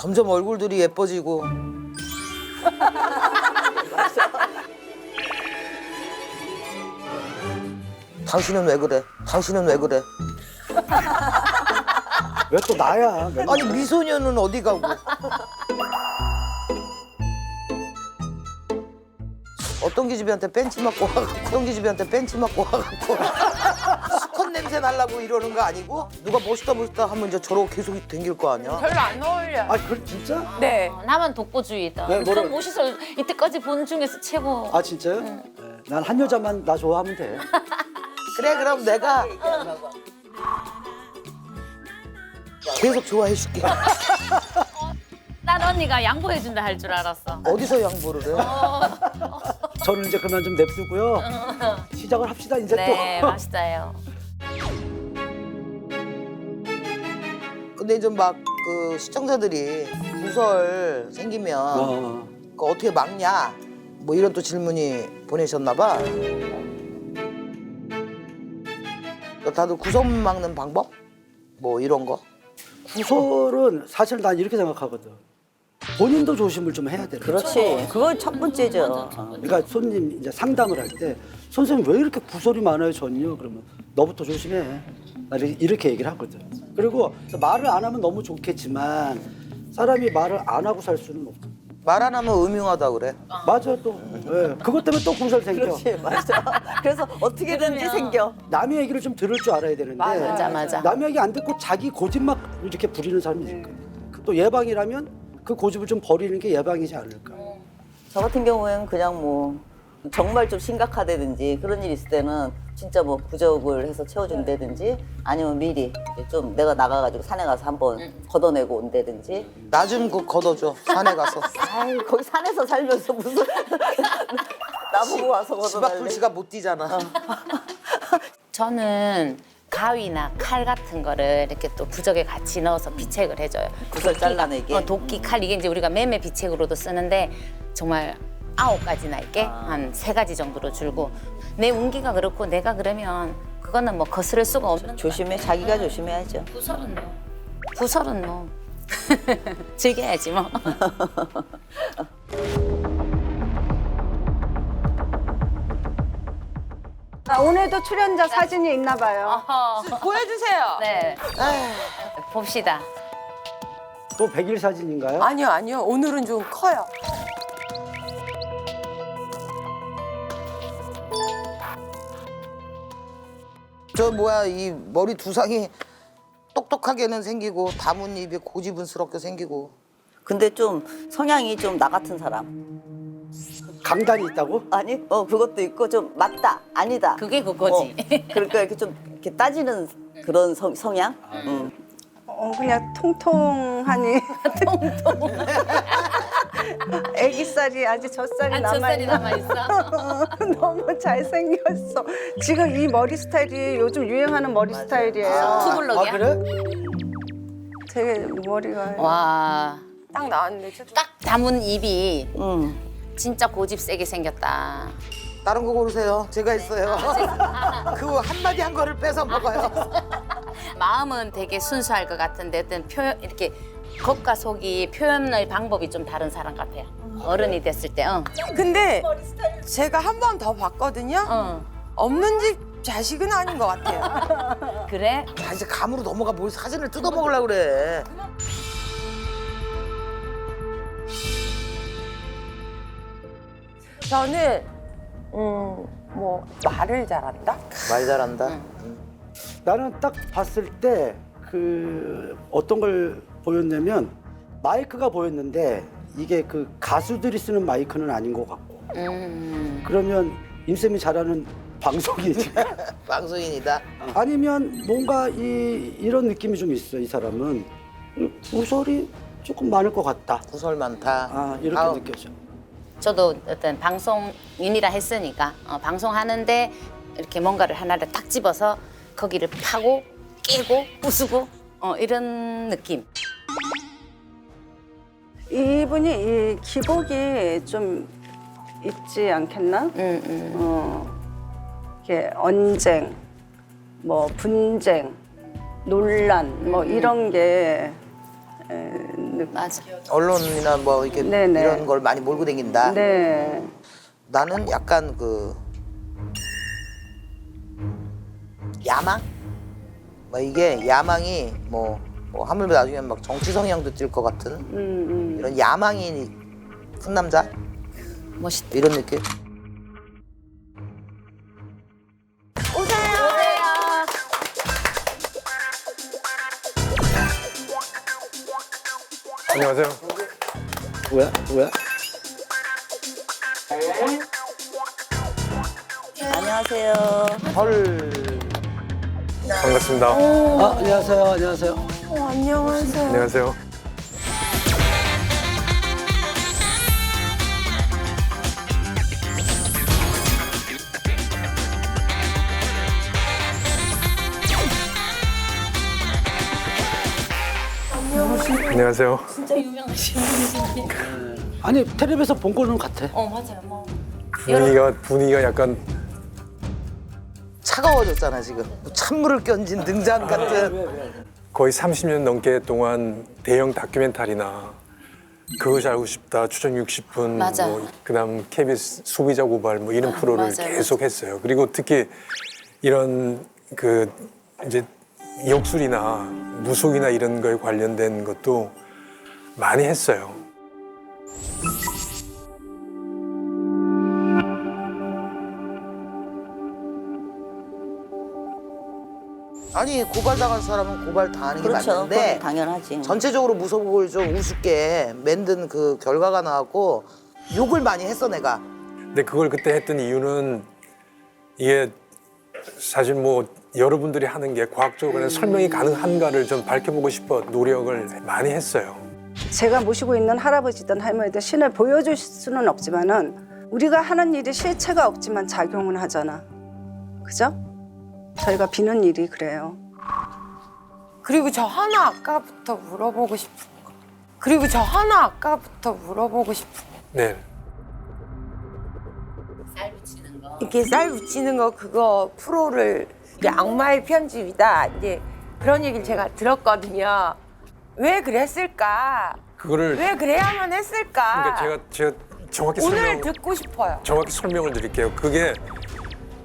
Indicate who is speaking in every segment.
Speaker 1: 점점 얼굴들이 예뻐지고. 당신은 왜 그래? 당신은 왜 그래?
Speaker 2: 왜 또 나야? 맨날.
Speaker 1: 아니 미소녀는 어디 가고? 어떤 기집애한테 벤치 맞고 와갖고 어떤 기집애한테 벤치 맞고 와갖고 수컷 냄새 날라고 이러는 거 아니고? 누가 멋있다 하면 이제 저러고 계속 댕길 거 아니야?
Speaker 3: 별로 안 어울려.
Speaker 2: 아, 그 진짜?
Speaker 3: 네.
Speaker 4: 나만 독보주의다.
Speaker 2: 네, 뭐라-
Speaker 4: 참 멋있어. 이때까지 본 중에서 최고.
Speaker 2: 아, 진짜요? 네. 난 한 여자만 나 좋아하면 돼.
Speaker 1: 그래 그럼 내가 계속 좋아해 줄게.
Speaker 4: 난 언니가 양보해준다 할 줄 알았어.
Speaker 1: 어디서 양보를 해?
Speaker 2: 저는 이제 그만 좀 냅두고요. 시작을 합시다, 이제
Speaker 4: 네,
Speaker 2: 또.
Speaker 4: 맛있어요.
Speaker 1: 근데 이제 막 그 시청자들이 구설 생기면
Speaker 2: 어.
Speaker 1: 그거 어떻게 막냐? 뭐 이런 또 질문이 보내셨나 봐. 다들 구설 막는 방법? 뭐 이런 거?
Speaker 2: 구설은 사실 난 이렇게 생각하거든. 본인도 조심을 좀 해야 돼.
Speaker 5: 그렇지. 그건 첫 번째죠.
Speaker 2: 그러니까 손님 이제 상담을 할 때 선생님 왜 이렇게 구설이 많아요, 전요? 그러면 너부터 조심해. 나 이렇게 얘기를 하거든. 그리고 말을 안 하면 너무 좋겠지만 사람이 말을 안 하고 살 수는 없고.
Speaker 1: 말 안 하면 음흉하다 그래.
Speaker 2: 맞아 또. 예. 그것 때문에 또 구설 생겨.
Speaker 5: 그렇지, 맞아. 그래서 어떻게든지 생겨.
Speaker 2: 남의 얘기를 좀 들을 줄 알아야 되는데
Speaker 4: 맞아.
Speaker 2: 남의 얘기 안 듣고 자기 고집만 이렇게 부리는 사람이 있거든. 또 예방이라면 그 고집을 좀 버리는 게 예방이지 않을까.
Speaker 5: 저 같은 경우에는 그냥 뭐 정말 좀 심각하다든지 그런 일 있을 때는 진짜 뭐 부적을 해서 채워준다든지 아니면 미리 이제 좀 내가 나가가지고 산에 가서 한번 걷어내고 온다든지.
Speaker 1: 나 좀 걷어줘. 산에 가서.
Speaker 5: 아이 거기 산에서 살면서 무슨 나보고 와서
Speaker 1: 집 앞
Speaker 5: 걷어달래.
Speaker 1: 불씨가 못 뛰잖아.
Speaker 4: 저는 가위나 칼 같은 거를 이렇게 또 부적에 같이 넣어서 비책을 해줘요.
Speaker 5: 구설 잘라내게?
Speaker 4: 도끼, 칼 이게 이제 우리가 매매 비책으로도 쓰는데 정말 9가지나 있게 한 3가지 정도로 줄고 내 운기가 그렇고 내가 그러면 그거는 뭐 거스를 수가 없는
Speaker 5: 조심해. 자기가 조심해야죠.
Speaker 4: 구설은 뭐 즐겨야지 뭐.
Speaker 6: 오늘도 출연자 사진이 있나 봐요.
Speaker 3: 보여주세요.
Speaker 4: 네. 봅시다.
Speaker 2: 또 100일 사진인가요?
Speaker 3: 아니요. 오늘은 좀 커요.
Speaker 1: 저 뭐야 이 머리 두상이 똑똑하게는 생기고 다문 입이 고지분스럽게 생기고.
Speaker 5: 근데 좀 성향이 좀 나 같은 사람.
Speaker 2: 강단이 있다고?
Speaker 5: 아니, 그것도 있고 좀 맞다, 아니다.
Speaker 4: 그게 그거지.
Speaker 5: 그러니까 이렇게 좀 이렇게 따지는 그런 성향.
Speaker 6: 그냥 통통하니. 애기살이 아직 젖살이
Speaker 4: 젖살이
Speaker 6: 남아있나?
Speaker 4: 남아있어?
Speaker 6: 너무 잘생겼어. 지금 이 머리 스타일이 요즘 유행하는 머리 스타일이에요.
Speaker 4: 투블럭이야?
Speaker 2: 아 그래?
Speaker 6: 되게 머리가.
Speaker 4: 와,
Speaker 3: 딱 나왔는데 진짜.
Speaker 4: 딱 담은 입이
Speaker 5: 응.
Speaker 4: 진짜 고집 세게 생겼다.
Speaker 1: 다른 거 고르세요. 제가 있어요. 그 한마디 한 거를 뺏어 먹어요.
Speaker 4: 마음은 되게 순수할 것 같은데 어떤 표현 이렇게 겉과 속이 표현의 방법이 좀 다른 사람 같아요. 어른이 됐을 때,
Speaker 3: 근데 제가 한 번 더 봤거든요. 없는 집 자식은 아닌 것 같아요.
Speaker 4: 그래?
Speaker 1: 아, 이제 감으로 넘어가 뭘 사진을 뜯어 먹으려고 그래.
Speaker 3: 저는 뭐 말을 잘한다.
Speaker 1: 말 잘한다.
Speaker 2: 나는 딱 봤을 때 그 어떤 걸 보였냐면 마이크가 보였는데 이게 그 가수들이 쓰는 마이크는 아닌 것 같고 그러면 임쌤이 잘하는 방송이지
Speaker 1: 방송인이다.
Speaker 2: 아니면 뭔가 이런 느낌이 좀 있어. 이 사람은 구설이 조금 많을 것 같다.
Speaker 1: 구설 많다.
Speaker 2: 아 이렇게
Speaker 1: 다음.
Speaker 2: 느껴져.
Speaker 4: 저도 어떤 방송인이라 했으니까 방송하는데 이렇게 뭔가를 하나를 딱 집어서 거기를 파고 깨고 부수고 이런 느낌.
Speaker 6: 이분이 이 기복이 좀 있지 않겠나? 이렇게 언쟁, 뭐 분쟁, 논란, 뭐 이런 게 느낌.
Speaker 4: 맞아.
Speaker 1: 언론이나 뭐 이렇게
Speaker 6: 네네.
Speaker 1: 이런 걸 많이 몰고 다닌다.
Speaker 6: 네.
Speaker 1: 나는 약간 그 야망? 뭐 이게 야망이 뭐 하물며 나중에 막 정치 성향도 띌 것 같은 이런 야망이 큰 남자
Speaker 4: 멋있다.
Speaker 1: 이런 느낌.
Speaker 7: 안녕하세요.
Speaker 2: 뭐야?
Speaker 5: 안녕하세요.
Speaker 1: 헐.
Speaker 7: 반갑습니다.
Speaker 2: 아, 안녕하세요.
Speaker 3: 안녕하세요.
Speaker 7: 안녕하세요. 안녕하세요.
Speaker 4: 진짜 유명하신 분이신데.
Speaker 2: 아니 텔레비에서 본 거는 같아.
Speaker 4: 맞아요. 뭐.
Speaker 7: 분위기가 약간
Speaker 1: 차가워졌잖아 지금. 뭐 찬물을 끼얹은 등잔 같은.
Speaker 7: 거의 30년 넘게 동안 대형 다큐멘터리나 그것이 알고 싶다, 추정 60분,
Speaker 4: 맞아.
Speaker 7: 그다음 KBS 소비자 고발 뭐 이런 프로를
Speaker 4: 맞아요,
Speaker 7: 계속 했어요. 그리고 특히 이런 그 이제 역술이나 무속이나 이런 거에 관련된 것도 많이 했어요.
Speaker 1: 아니 고발당한 사람은 고발 당하는 게
Speaker 5: 그렇죠.
Speaker 1: 맞는데
Speaker 5: 그건 당연하지.
Speaker 1: 전체적으로 무속을 좀 우습게 만든 그 결과가 나왔고 욕을 많이 했어 내가.
Speaker 7: 근데 그걸 그때 했던 이유는 이게 사실 뭐 여러분들이 하는 게 과학적으로 설명이 가능한가를 좀 밝혀보고 싶어 노력을 많이 했어요.
Speaker 6: 제가 모시고 있는 할아버지든 할머니든 신을 보여줄 수는 없지만은 우리가 하는 일이 실체가 없지만 작용은 하잖아. 그죠? 저희가 비는 일이 그래요.
Speaker 3: 그리고 저 하나 아까부터 물어보고 싶은 거.
Speaker 7: 네.
Speaker 4: 쌀 붙이는 거.
Speaker 3: 이렇게 쌀 붙이는 거 그거 프로를 이게 악마의 편집이다. 이제 그런 얘기를 제가 들었거든요. 왜 그랬을까?
Speaker 7: 그거를
Speaker 3: 왜 그래야만 했을까?
Speaker 7: 그러니까 제가 정확히
Speaker 3: 오늘 듣고 싶어요.
Speaker 7: 정확히 설명을 드릴게요. 그게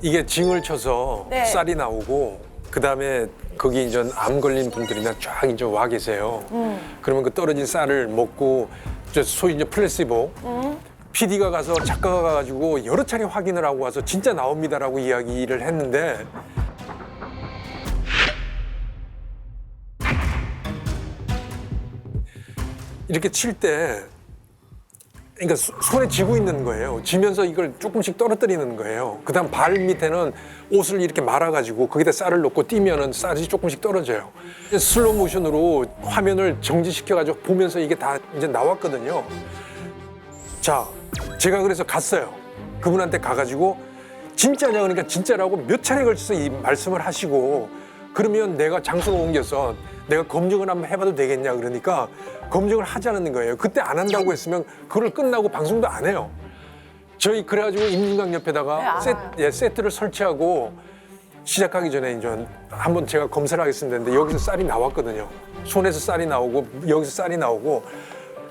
Speaker 7: 이게 징을 쳐서
Speaker 3: 네.
Speaker 7: 쌀이 나오고 그다음에 거기 이제 암 걸린 분들이나 쫙 이제 와 계세요. 그러면 그 떨어진 쌀을 먹고 소위 이제 플래시보 PD가 가서 작가가 가가지고 여러 차례 확인을 하고 와서 진짜 나옵니다라고 이야기를 했는데 이렇게 칠 때 그러니까 손에 쥐고 있는 거예요. 쥐면서 이걸 조금씩 떨어뜨리는 거예요. 그다음 발 밑에는 옷을 이렇게 말아가지고 거기다 쌀을 넣고 뛰면은 쌀이 조금씩 떨어져요. 슬로우 모션으로 화면을 정지시켜가지고 보면서 이게 다 이제 나왔거든요. 자, 제가 그래서 갔어요. 그분한테 가가지고 진짜냐 그러니까 진짜라고 몇 차례 걸쳐서 이 말씀을 하시고 그러면 내가 장소를 옮겨서 내가 검증을 한번 해봐도 되겠냐 그러니까 검증을 하자는 거예요. 그때 안 한다고 했으면 그걸 끝나고 방송도 안 해요. 저희 그래가지고 임진강 옆에다가 세트를 설치하고 시작하기 전에 이제 한번 제가 검사를 하겠습니다 했는데 여기서 쌀이 나왔거든요. 손에서 쌀이 나오고 여기서 쌀이 나오고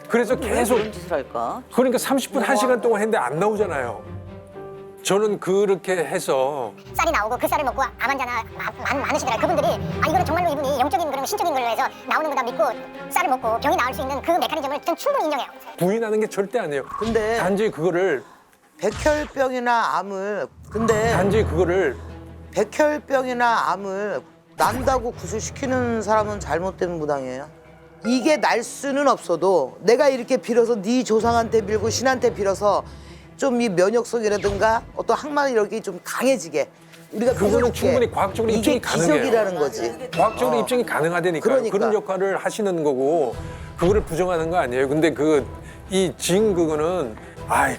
Speaker 7: 그래서
Speaker 5: 왜
Speaker 7: 계속
Speaker 5: 그런 짓을 할까?
Speaker 7: 그러니까 30분, 1시간 동안 했는데 안 나오잖아요. 저는 그렇게 해서
Speaker 8: 쌀이 나오고 그 쌀을 먹고 암 환자나 많으시더라고요. 그분들이 이거는 정말로 이분이 영적인 그런 신적인 걸로 해서 나오는 거다 믿고 쌀을 먹고 병이 나을 수 있는 그 메커니즘을 전 충분히 인정해요.
Speaker 7: 부인하는 게 절대 아니에요.
Speaker 1: 근데
Speaker 7: 단지 그거를
Speaker 1: 백혈병이나 암을 난다고 구술시키는 사람은 잘못된 무당이에요. 이게 날 수는 없어도 내가 이렇게 빌어서 네 조상한테 빌고 신한테 빌어서 좀 이 면역성이라든가 어떤 항마력이 좀 강해지게 우리가
Speaker 7: 그거는
Speaker 1: 그렇게
Speaker 7: 충분히 과학적으로 입증이
Speaker 1: 이게
Speaker 7: 가능해요.
Speaker 1: 기적이라는 거지.
Speaker 7: 과학적으로 입증이 가능하다니까
Speaker 1: 그러니까.
Speaker 7: 그런 역할을 하시는 거고 그거를 부정하는 거 아니에요. 근데 이 그거는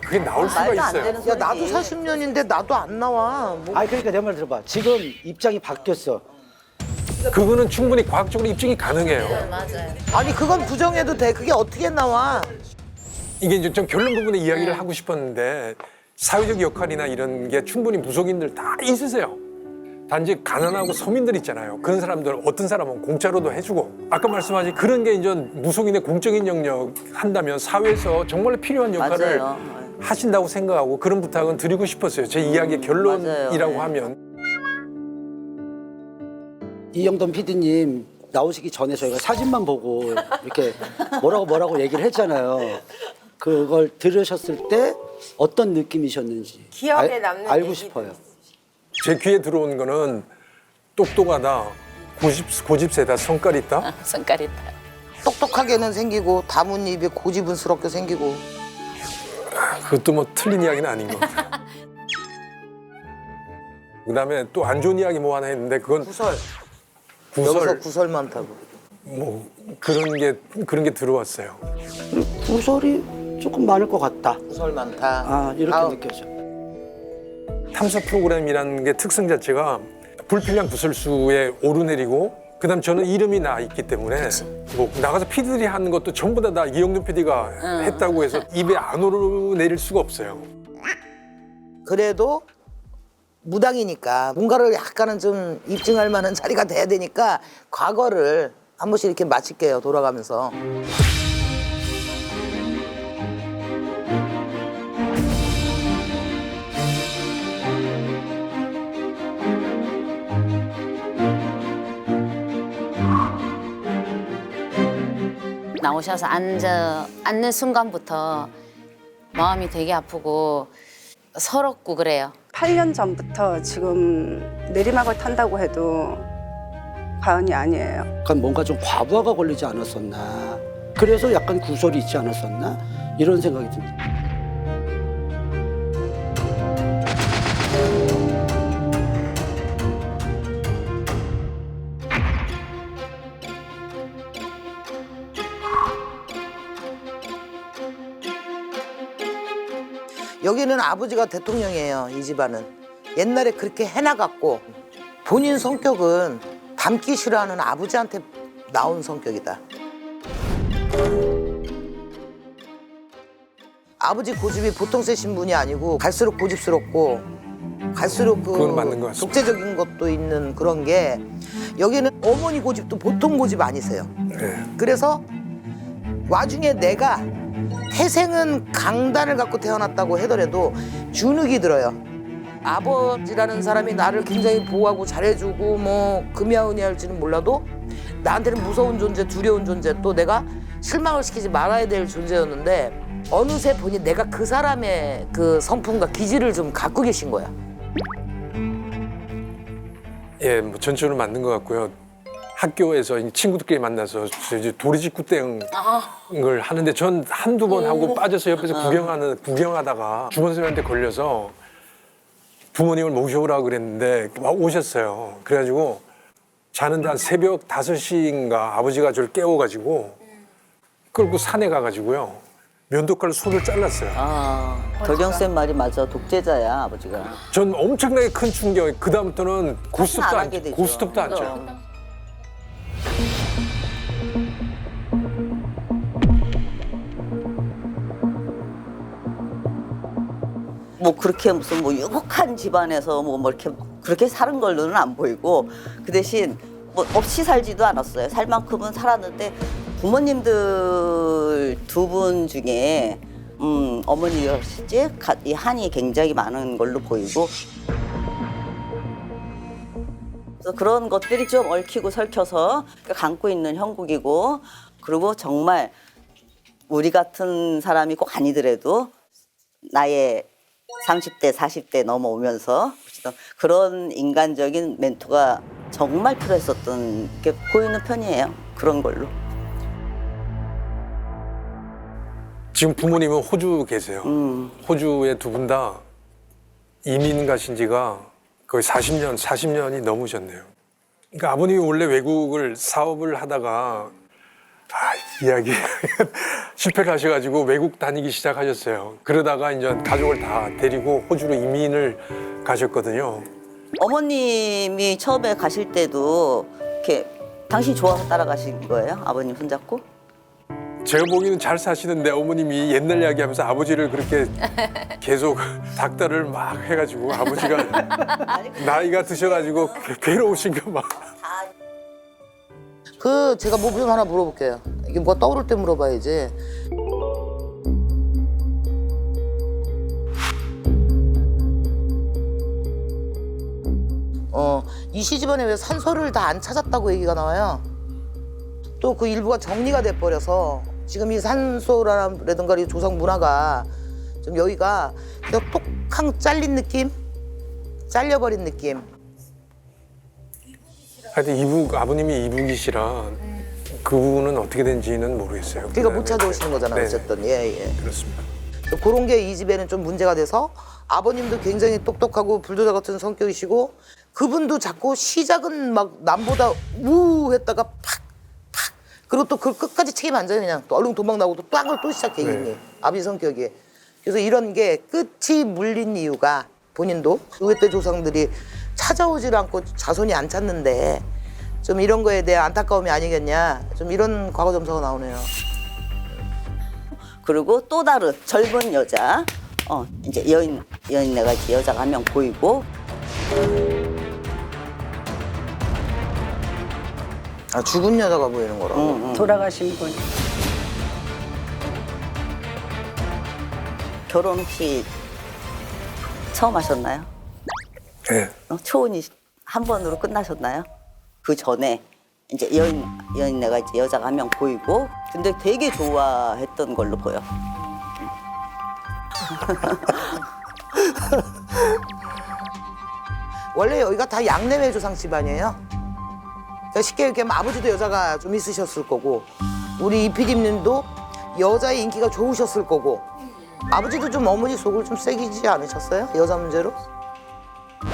Speaker 7: 그게 나올 수가
Speaker 5: 말도 안
Speaker 7: 있어요.
Speaker 5: 되는
Speaker 1: 야
Speaker 5: 소리지.
Speaker 1: 나도 40년인데 나도 안 나와. 뭐.
Speaker 2: 아니 그러니까 내 말 들어봐. 지금 입장이 바뀌었어.
Speaker 7: 그거는 충분히 과학적으로 입증이 가능해요.
Speaker 4: 맞아요.
Speaker 1: 아니 그건 부정해도 돼. 그게 어떻게 나와?
Speaker 7: 이게 이제 좀 결론 부분에 이야기를 하고 싶었는데 사회적 역할이나 이런 게 충분히 무속인들 다 있으세요. 단지 가난하고 서민들 있잖아요. 그런 사람들 어떤 사람은 공짜로도 해주고 아까 말씀하신 그런 게 이제 무속인의 공적인 영역 한다면 사회에서 정말 필요한 역할을
Speaker 5: 맞아요.
Speaker 7: 하신다고 생각하고 그런 부탁은 드리고 싶었어요. 제 이야기의 결론이라고
Speaker 5: 맞아요. 네.
Speaker 7: 하면.
Speaker 2: 이영돈 PD님 나오시기 전에 저희가 사진만 보고 이렇게 뭐라고 얘기를 했잖아요. 그걸 들으셨을 때 어떤 느낌이셨는지
Speaker 3: 기억에 남는
Speaker 2: 알고
Speaker 3: 얘기도
Speaker 2: 싶어요.
Speaker 7: 제 귀에 들어온 거는 똑똑하다, 고집세다, 성깔 있다.
Speaker 4: 성깔 있다.
Speaker 1: 똑똑하게는 생기고 다문 입에 고집은스럽게 생기고.
Speaker 7: 그것도 뭐 틀린 이야기는 아닌 것 같아요. 그다음에 또 안 좋은 이야기 뭐 하나 했는데 그건
Speaker 1: 구설. 여기서
Speaker 7: 구설
Speaker 1: 구설 많다고.
Speaker 7: 뭐 그런 게 들어왔어요.
Speaker 2: 구설이 조금 많을 것 같다.
Speaker 1: 구설 많다.
Speaker 2: 아 이렇게
Speaker 1: 다음.
Speaker 2: 느껴져.
Speaker 7: 탐사 프로그램이라는 게 특성 자체가 불필요한 구설수에 오르내리고 그다음 저는 이름이 나 있기 때문에 뭐 나가서 PD들이 하는 것도 전부 다 이영돈 PD가 했다고 해서 입에 안 오르내릴 수가 없어요.
Speaker 1: 그래도 무당이니까 뭔가를 약간은 좀 입증할 만한 자리가 돼야 되니까 과거를 한 번씩 이렇게 마칠게요. 돌아가면서.
Speaker 4: 나오셔서 앉는 순간부터 마음이 되게 아프고 서럽고 그래요.
Speaker 6: 8년 전부터 지금 내리막을 탄다고 해도 과언이 아니에요.
Speaker 2: 약간 뭔가 좀 과부하가 걸리지 않았었나. 그래서 약간 구설이 있지 않았었나 이런 생각이 듭니다.
Speaker 1: 여기는 아버지가 대통령이에요. 이 집안은. 옛날에 그렇게 해나갔고 본인 성격은 닮기 싫어하는 아버지한테 나온 성격이다. 아버지 고집이 보통 세신 분이 아니고 갈수록 고집스럽고 갈수록
Speaker 7: 그건 맞는 것 같습니다.
Speaker 1: 독재적인 것도 있는 그런 게 여기는 어머니 고집도 보통 고집 아니세요.
Speaker 7: 네.
Speaker 1: 그래서 와중에 내가 태생은 강단을 갖고 태어났다고 하더라도 주눅이 들어요. 아버지라는 사람이 나를 굉장히 보호하고 잘해주고 뭐 금야은이 할지는 몰라도 나한테는 무서운 존재, 두려운 존재, 또 내가 실망을 시키지 말아야 될 존재였는데 어느새 보니 내가 그 사람의 그 성품과 기질을 좀 갖고 계신 거야.
Speaker 7: 예, 뭐 전적으로 맞는 것 같고요. 학교에서 친구들끼리 만나서 이제 도리직구 땡을 하는데 전 한두 번 하고 빠져서 옆에서 구경하다가 주무선생님한테 걸려서 부모님을 모셔오라고 그랬는데 오셨어요. 그래가지고 자는데 한 새벽 5시인가 아버지가 저를 깨워가지고 끌고 산에 가가지고요. 면도칼로 손을 잘랐어요.
Speaker 5: 아, 덕영쌤 말이 맞아. 독재자야, 아버지가.
Speaker 7: 전 엄청나게 큰 충격이 그다음부터는 고스톱도
Speaker 5: 안 하게 되죠.
Speaker 7: 고스톱도 안 쳐요.
Speaker 5: 그럼. 뭐 그렇게 무슨 뭐 유복한 집안에서 뭐 이렇게 그렇게 사는 걸로는 안 보이고 그 대신 뭐 없이 살지도 않았어요. 살 만큼은 살았는데 부모님들 두 분 중에 어머니였을지 이 한이 굉장히 많은 걸로 보이고 그래서 그런 것들이 좀 얽히고 설켜서 감고 있는 형국이고 그리고 정말 우리 같은 사람이 꼭 아니더라도 나의 30대, 40대 넘어오면서 그런 인간적인 멘토가 정말 필요했었던 게 보이는 편이에요. 그런 걸로.
Speaker 7: 지금 부모님은 호주 계세요. 호주에 두 분 다 이민 가신 지가 거의 40년이 넘으셨네요. 그러니까 아버님이 원래 외국을 사업을 하다가 이야기 실패를 하셔가지고 외국 다니기 시작하셨어요. 그러다가 이제 가족을 다 데리고 호주로 이민을 가셨거든요.
Speaker 5: 어머님이 처음에 가실 때도 이렇게 당신 좋아서 따라가신 거예요? 아버님 손잡고?
Speaker 7: 제가 보기에는 잘 사시는데 어머님이 옛날 이야기하면서 아버지를 그렇게 계속 닥달을 막 해가지고 아버지가 나이가 드셔가지고 괴로우신가 봐.
Speaker 1: 그 제가 뭐 좀 하나 물어볼게요. 이게 뭐가 떠오를 때 물어봐야지. 이 시집안에 왜 산소를 다 안 찾았다고 얘기가 나와요. 또 그 일부가 정리가 돼버려서 지금 이 산소라든가 이 조상 문화가 좀 여기가 그냥 톡항 잘린 느낌? 잘려버린 느낌.
Speaker 7: 하여튼 아버님이 이북이시라 그분은 어떻게 된지는 모르겠어요.
Speaker 1: 그러니까 못 찾아오시는 거잖아요.
Speaker 7: 네.
Speaker 1: 어쨌든 예.
Speaker 7: 그렇습니다.
Speaker 1: 그런 게 이 집에는 좀 문제가 돼서 아버님도 굉장히 똑똑하고 불도저 같은 성격이시고 그분도 자꾸 시작은 막 남보다 우 했다가 팍 그리고 또 그걸 끝까지 책임 안 져요. 그냥 또 얼른 도망 나고 또 빵을 또 시작해 이미 아버지 성격이. 그래서 이런 게 끝이 물린 이유가 본인도 의회 조상들이 찾아오질 않고 자손이 안 찾는데 좀 이런 거에 대한 안타까움이 아니겠냐. 좀 이런 과거 점사가 나오네요.
Speaker 5: 그리고 또 다른 젊은 여자, 이제 여인네가 이제 여자가 한 명 보이고.
Speaker 1: 아 죽은 여자가 보이는 거라고.
Speaker 6: 돌아가신 분.
Speaker 5: 결혼 혹시 처음 하셨나요?
Speaker 7: 네.
Speaker 5: 초혼이 한 번으로 끝나셨나요? 그 전에 이제 여인네가 이제 여자가 한 명 보이고, 근데 되게 좋아했던 걸로 보여.
Speaker 1: 원래 여기가 다 양내외 조상 집안이에요. 그러니까 쉽게 얘기하면 아버지도 여자가 좀 있으셨을 거고 우리 이피디님도 여자의 인기가 좋으셨을 거고 아버지도 좀 어머니 속을 좀 새기지 않으셨어요? 여자 문제로?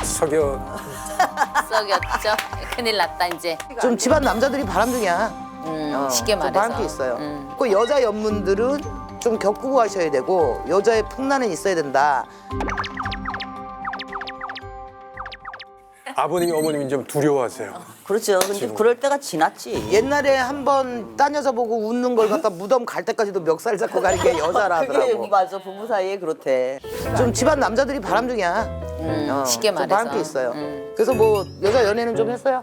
Speaker 7: 석여
Speaker 4: 썩였죠. 큰일 났다 이제.
Speaker 1: 좀 집안 남자들이 바람둥이야.
Speaker 4: 쉽게
Speaker 1: 좀
Speaker 4: 말해서.
Speaker 1: 바람기 있어요. 그 여자 연문들은 좀 겪고 가셔야 되고 여자의 풍란은 있어야 된다.
Speaker 7: 아버님이 어머님이 좀 두려워하세요.
Speaker 5: 그렇죠. 근데 그럴 때가 지났지.
Speaker 1: 옛날에 한번 딴 여자 보고 웃는 걸 갖다 무덤 갈 때까지도 멱살 잡고 가는 게 여자라
Speaker 5: 그게
Speaker 1: 하더라고.
Speaker 5: 맞아. 부부 사이에 그렇대.
Speaker 1: 좀 집안 남자들이 바람둥이야.
Speaker 4: 쉽게
Speaker 1: 좀
Speaker 4: 말해서.
Speaker 1: 바람기 있어요. 그래서 뭐 여자 연애는 좀 했어요?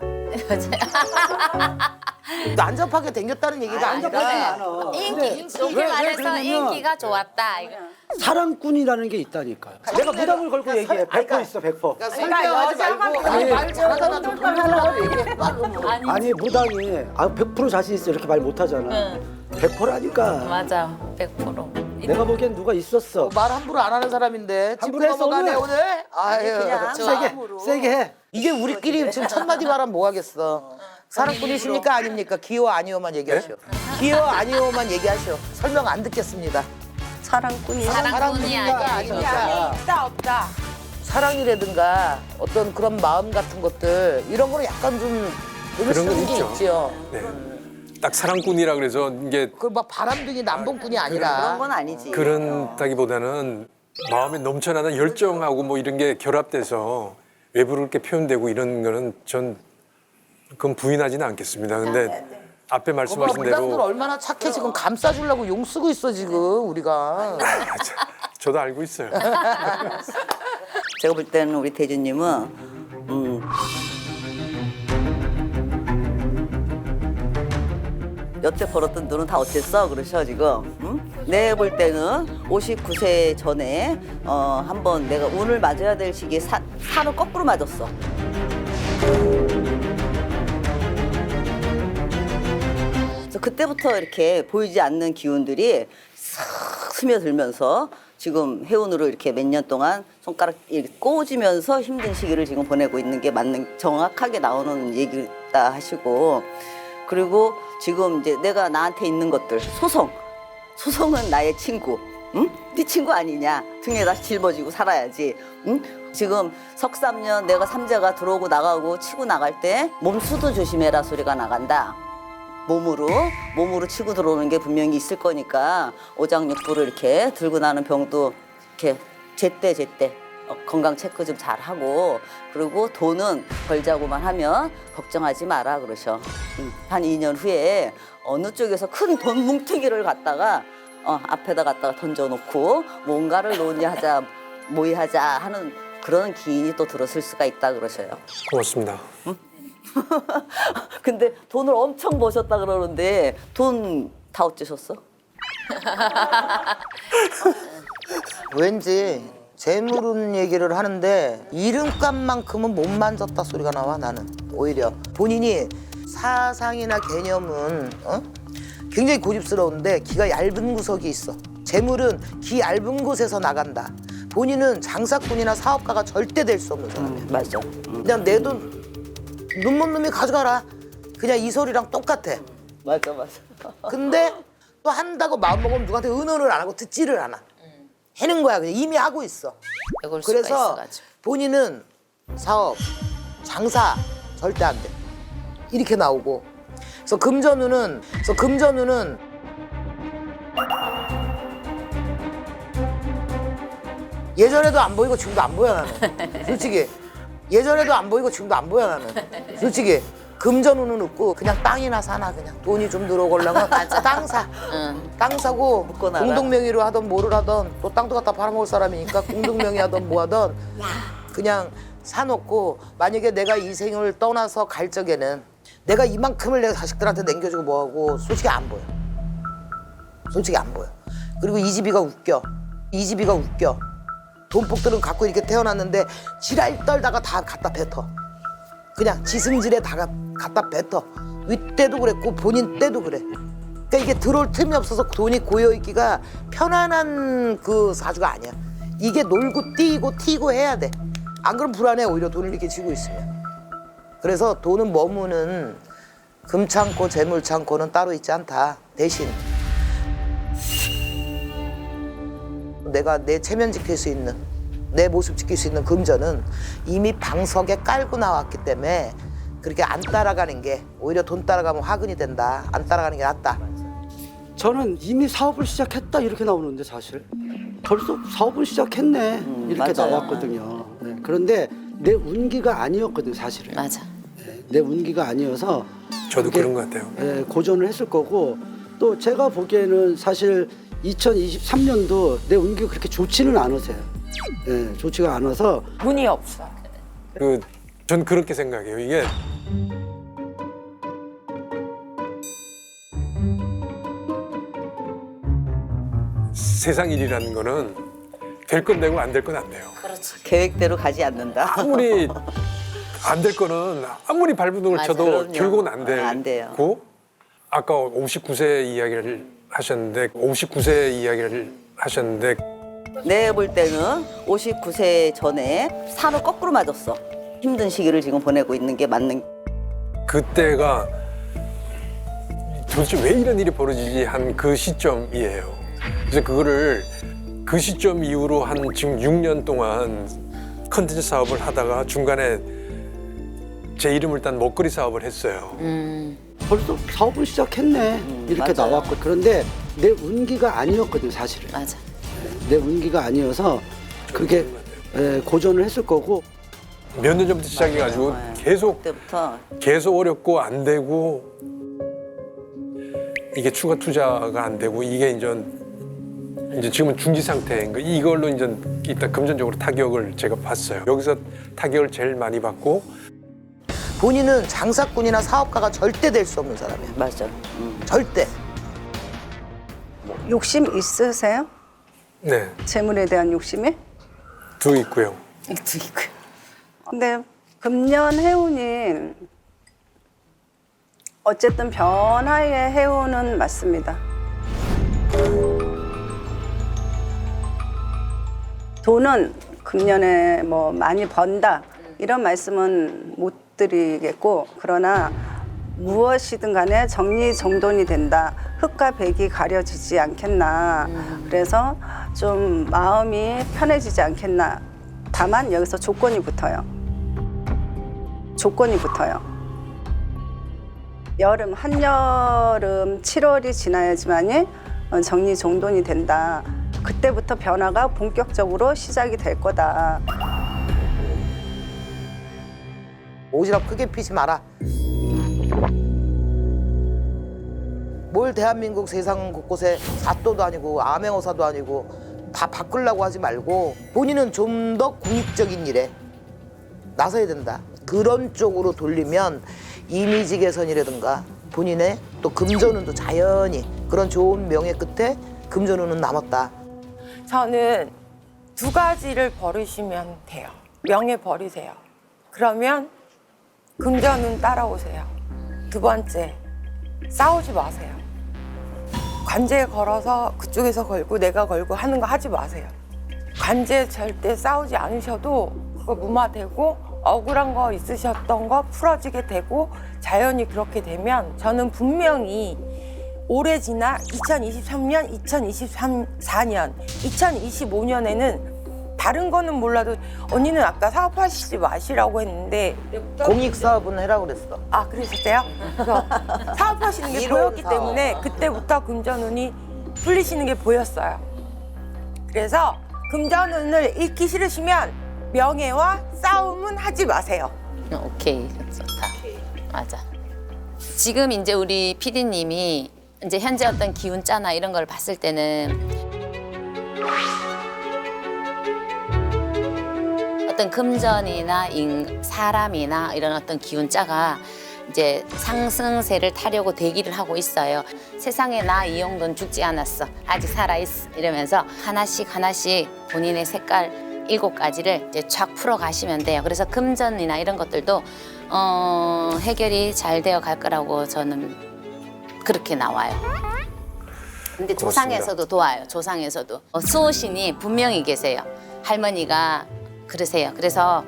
Speaker 1: 난잡하게 댕겼다는 얘기가 아니라
Speaker 4: 인기 쉽게 말해서 인기가 좋았다. 이거.
Speaker 2: 사랑꾼이라는 게 있다니까요. 내가 부담을 걸고 얘기해. 100% 있어, 100%.
Speaker 1: 설명하지 말고 말 잘하잖아. 좀 돌려서 얘기해.
Speaker 2: 아니 무당이 100% 자신 있어 이렇게 말 못하잖아. 100%라니까.
Speaker 4: 맞아, 100%.
Speaker 2: 내가 보기엔 누가 있었어.
Speaker 1: 말 함부로 안 하는 사람인데
Speaker 2: 함부로
Speaker 1: 짚고
Speaker 2: 했어,
Speaker 1: 넘어가네
Speaker 2: 오늘?
Speaker 1: 오늘. 아유.
Speaker 5: 그냥 마음으로.
Speaker 2: 세게 해.
Speaker 1: 이게 우리끼리 지금 첫 마디 말하면 뭐 하겠어. 사랑꾼이십니까 아닙니까? 기호 아니오만 얘기하시오. 기호 아니오만 얘기하시오. 설명 안 듣겠습니다.
Speaker 6: 사랑꾼이.
Speaker 4: 사랑꾼이 아니야.
Speaker 1: 아니니까
Speaker 3: 있다 없다.
Speaker 1: 사랑이라든가 어떤 그런 마음 같은 것들 이런 거는 약간 좀
Speaker 7: 그런 건
Speaker 1: 의미스러운 게
Speaker 7: 있죠.
Speaker 1: 있지요.
Speaker 7: 네. 딱 사랑꾼이라 그래서 이게
Speaker 1: 그 막 바람둥이 남봉꾼이
Speaker 5: 그런
Speaker 1: 아니라
Speaker 5: 건 아니지.
Speaker 7: 그런다기보다는 마음에 넘쳐나는 열정하고 뭐 이런 게 결합돼서 외부로 이렇게 표현되고 이런 거는 전 그건 부인하지는 않겠습니다. 근데 앞에 말씀하신
Speaker 1: 무당들
Speaker 7: 대로
Speaker 1: 얼마나 착해 지금 감싸주려고 용 쓰고 있어 지금 우리가.
Speaker 7: 저도 알고 있어요.
Speaker 5: 제가 볼 때는 우리 대주님은 여태 벌었던 돈은 다 어땠어? 그러셔 지금. 응? 내가 볼 때는 59세 전에 한번 내가 운을 맞아야 될 시기에 산을 거꾸로 맞았어. 그래서 그때부터 이렇게 보이지 않는 기운들이 싹 스며들면서 지금 해운으로 이렇게 몇 년 동안 손가락 이렇게 꽂으면서 힘든 시기를 지금 보내고 있는 게 맞는 정확하게 나오는 얘기다 하시고, 그리고 지금 이제 내가 나한테 있는 것들 소송은 나의 친구, 응? 네 친구 아니냐? 등에다 짊어지고 살아야지, 응? 지금 석삼년 내가 삼재가 들어오고 나가고 치고 나갈 때 몸수도 조심해라 소리가 나간다. 몸으로 치고 들어오는 게 분명히 있을 거니까 오장육부를 이렇게 들고 나는 병도 이렇게 제때 건강 체크 좀 잘 하고, 그리고 돈은 벌자고만 하면 걱정하지 마라 그러셔. 한 2년 후에 어느 쪽에서 큰 돈 뭉텅이를 갖다가 앞에다 갖다가 던져놓고 뭔가를 논의하자 모의하자 하는 그런 기인이 또 들었을 수가 있다 그러셔요.
Speaker 7: 고맙습니다.
Speaker 5: 근데 돈을 엄청 버셨다 그러는데 돈 다 어쩌셨어?
Speaker 1: 왠지 재물은 얘기를 하는데 이름값만큼은 못 만졌다 소리가 나와. 나는 오히려 본인이 사상이나 개념은 굉장히 고집스러운데 기가 얇은 구석이 있어. 재물은 기 얇은 곳에서 나간다. 본인은 장사꾼이나 사업가가 절대 될 수 없는 사람이야.
Speaker 5: 맞아.
Speaker 1: 그냥 내 돈 눈먼 놈이 가져가라. 그냥 이 소리랑 똑같아.
Speaker 5: 맞아.
Speaker 1: 근데 또 한다고 마음먹으면 누구한테 의논을 안 하고 듣지를 않아. 해는 거야. 그냥 이미 하고 있어.
Speaker 4: 배울 수가
Speaker 1: 그래서
Speaker 4: 있어가지고.
Speaker 1: 본인은 사업, 장사 절대 안 돼. 이렇게 나오고. 그래서 금전운은 예전에도 안 보이고 지금도 안 보여 나는. 솔직히 예전에도 안 보이고 지금도 안 보여 나는. 솔직히 금전운은 없고 그냥 땅이나 사나. 그냥 돈이 좀 들어오려면 땅 사. 땅 사고
Speaker 5: 묶어놔라.
Speaker 1: 공동명의로 하던 뭐를 하던 또 땅도 갖다 팔아먹을 사람이니까 공동명의 하던 뭐 하던 그냥 사놓고 만약에 내가 이 생을 떠나서 갈 적에는 내가 이만큼을 내가 자식들한테 남겨주고 뭐하고 솔직히 안 보여. 솔직히 안 보여. 그리고 이집이가 웃겨. 돈복들은 갖고 이렇게 태어났는데 지랄 떨다가 다 갖다 뱉어. 그냥 지승질에 다 갖다 뱉어. 위 때도 그랬고 본인 때도 그래. 그러니까 이게 들어올 틈이 없어서 돈이 고여있기가 편안한 그 사주가 아니야. 이게 놀고 뛰고 튀고 해야 돼. 안 그러면 불안해. 오히려 돈을 이렇게 쥐고 있으면. 그래서 돈은 머무는 금창고 재물창고는 따로 있지 않다. 대신 내가 내 체면 지킬 수 있는 내 모습 지킬 수 있는 금전은 이미 방석에 깔고 나왔기 때문에 그렇게 안 따라가는 게 오히려 돈 따라가면 화근이 된다. 안 따라가는 게 낫다.
Speaker 2: 저는 이미 사업을 시작했다 이렇게 나오는데 사실 벌써 사업을 시작했네 이렇게
Speaker 5: 맞아요.
Speaker 2: 나왔거든요. 네, 그런데 내 운기가 아니었거든 사실은.
Speaker 4: 맞아.
Speaker 2: 네, 내 운기가 아니어서
Speaker 7: 저도
Speaker 2: 그게,
Speaker 7: 그런 것 같아요.
Speaker 2: 예, 고전을 했을 거고 또 제가 보기에는 사실 2023년도 내 운기가 그렇게 좋지는 않으세요. 예, 좋지가 않아서
Speaker 3: 운이 없어.
Speaker 7: 전 그렇게 생각해요. 이게 세상 일이라는 거는 될 건 되고 안 될 건 안 돼요.
Speaker 5: 계획대로 가지 않는다.
Speaker 7: 아무리 안 될 거는 아무리 발버둥을
Speaker 4: 맞아요.
Speaker 7: 쳐도
Speaker 5: 그럼요.
Speaker 7: 결국은 안 되고
Speaker 5: 안 돼요.
Speaker 7: 아까 59세 이야기를 하셨는데
Speaker 5: 내가 볼 때는 59세 전에 산을 거꾸로 맞았어. 힘든 시기를 지금 보내고 있는 게 맞는.
Speaker 7: 그때가 도대체 왜 이런 일이 벌어지지 한 그 시점이에요. 그래서 그거를 그 시점 이후로 한 지금 6년 동안 컨텐츠 사업을 하다가 중간에 제 이름을 딴 먹거리 사업을 했어요.
Speaker 2: 벌써 사업을 시작했네 이렇게
Speaker 5: 맞아요.
Speaker 2: 나왔고 그런데 내 운기가 아니었거든 사실은.
Speaker 4: 맞아.
Speaker 2: 내 운기가 아니어서 그게 예, 고전을 했을 거고
Speaker 7: 몇 년 전부터 시작해가지고
Speaker 5: 맞아요.
Speaker 7: 계속
Speaker 5: 그때부터
Speaker 7: 어렵고 안 되고 이게 추가 투자가 안 되고 이게 이제 지금은 중지 상태인 거. 이걸로 이제 일단 금전적으로 타격을 제가 봤어요. 여기서 타격을 제일 많이 받고
Speaker 1: 본인은 장사꾼이나 사업가가 절대 될 수 없는 사람이야.
Speaker 5: 맞아.
Speaker 1: 절대.
Speaker 6: 욕심 있으세요?
Speaker 7: 네,
Speaker 6: 재물에 대한 욕심이?
Speaker 7: 두 있고요.
Speaker 6: 근데 금년 해운이 어쨌든 변화의 해운은 맞습니다. 돈은 금년에 뭐 많이 번다 이런 말씀은 못 드리겠고 그러나 무엇이든 간에 정리정돈이 된다. 흙과 백이 가려지지 않겠나. 그래서 좀 마음이 편해지지 않겠나. 다만 여기서 조건이 붙어요. 여름, 한여름 7월이 지나야지만이 정리정돈이 된다. 그때부터 변화가 본격적으로 시작이 될 거다.
Speaker 1: 오지랖 크게 피지 마라. 뭘 대한민국 세상 곳곳에 사또도 아니고 암행어사도 아니고 다 바꾸려고 하지 말고 본인은 좀 더 공익적인 일에 나서야 된다. 그런 쪽으로 돌리면 이미지 개선이라든가 본인의 또 금전운도 자연히 그런 좋은 명예 끝에 금전운은 남았다.
Speaker 3: 저는 두 가지를 버리시면 돼요. 명예 버리세요. 그러면 금전은 따라오세요. 두 번째, 싸우지 마세요. 관제에 걸어서 그쪽에서 걸고 내가 걸고 하는 거 하지 마세요. 관제 절대 싸우지 않으셔도 그거 무마되고 억울한 거 있으셨던 거 풀어지게 되고 자연히 그렇게 되면 저는 분명히 올해 지나 2023년, 2024년, 2025년에는 다른 거는 몰라도 언니는 아까 사업하시지 마시라고 했는데
Speaker 1: 공익 사업은 해라고 그랬어.
Speaker 3: 아 그러셨어요? 그래서 사업하시는 게
Speaker 1: 이론
Speaker 3: 보였기
Speaker 1: 사업.
Speaker 3: 때문에 그때부터 금전운이 풀리시는 게 보였어요. 그래서 금전운을 잃기 싫으시면 명예와 싸움은 하지 마세요.
Speaker 4: 오케이, 좋다. 맞아. 지금 이제 우리 PD님이 이제 현재 어떤 기운자나 이런 걸 봤을 때는 어떤 금전이나 사람이나 이런 어떤 기운자가 이제 상승세를 타려고 대기를 하고 있어요. 세상에 나 이용돈 죽지 않았어. 아직 살아있어. 이러면서 하나씩 하나씩 본인의 색깔 7가지를 이제 쫙 풀어가시면 돼요. 그래서 금전이나 이런 것들도 해결이 잘 되어 갈 거라고 저는 그렇게 나와요. 근데 조상에서도 도와요. 조상에서도. 수호신이 분명히 계세요. 할머니가 그러세요. 그래서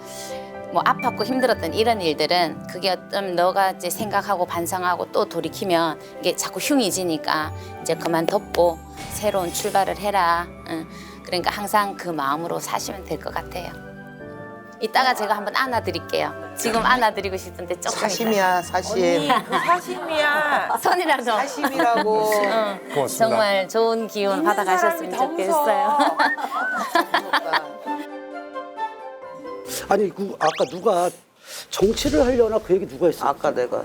Speaker 4: 뭐 아팠고 힘들었던 이런 일들은 그게 어떤 너가 이제 생각하고 반성하고 또 돌이키면 이게 자꾸 흉이 지니까 이제 그만 덮고 새로운 출발을 해라. 응. 그러니까 항상 그 마음으로 사시면 될 것 같아요. 이따가 제가 한번 안아드릴게요. 지금 안아드리고 싶은데 조금
Speaker 1: 사심이야, 사심.
Speaker 3: 언니 그 사심이야.
Speaker 4: 손이라도
Speaker 1: 사심이라고.
Speaker 7: 고맙습니다.
Speaker 4: 정말 좋은 기운
Speaker 3: 있는
Speaker 4: 받아가셨으면
Speaker 3: 사람이 더
Speaker 4: 좋겠어요.
Speaker 2: 아니 그 아까 누가 정치를 하려나 그 얘기 누가 했어?
Speaker 1: 아까 내가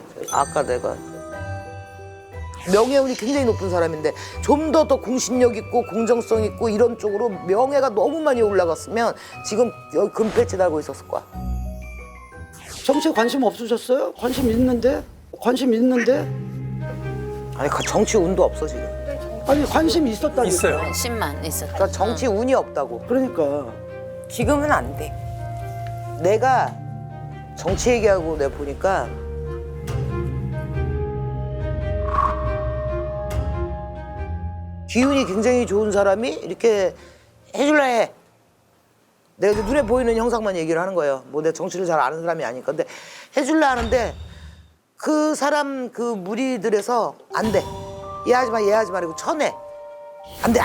Speaker 1: 명예운이 굉장히 높은 사람인데 좀 더 공신력 있고 공정성 있고 이런 쪽으로 명예가 너무 많이 올라갔으면 지금 여기 금패치 달고 있었을 거야.
Speaker 2: 정치에 관심 없으셨어요? 관심 있는데?
Speaker 1: 아니 정치 운도 없어 지금.
Speaker 2: 아니 관심 있었다니까.
Speaker 7: 있어요.
Speaker 4: 10만 있었다.
Speaker 1: 그러니까 정치 운이 없다고.
Speaker 2: 그러니까
Speaker 3: 지금은 안 돼.
Speaker 1: 내가 정치 얘기하고 내가 보니까 기운이 굉장히 좋은 사람이 이렇게 해줄라 해. 내가 이제 눈에 보이는 형상만 얘기를 하는 거예요. 뭐 내가 정치를 잘 아는 사람이 아니니까. 근데 해줄라 하는데 그 사람 그 무리들에서 안 돼. 얘하지 마, 얘하지 마. 그리고 쳐내. 안 돼.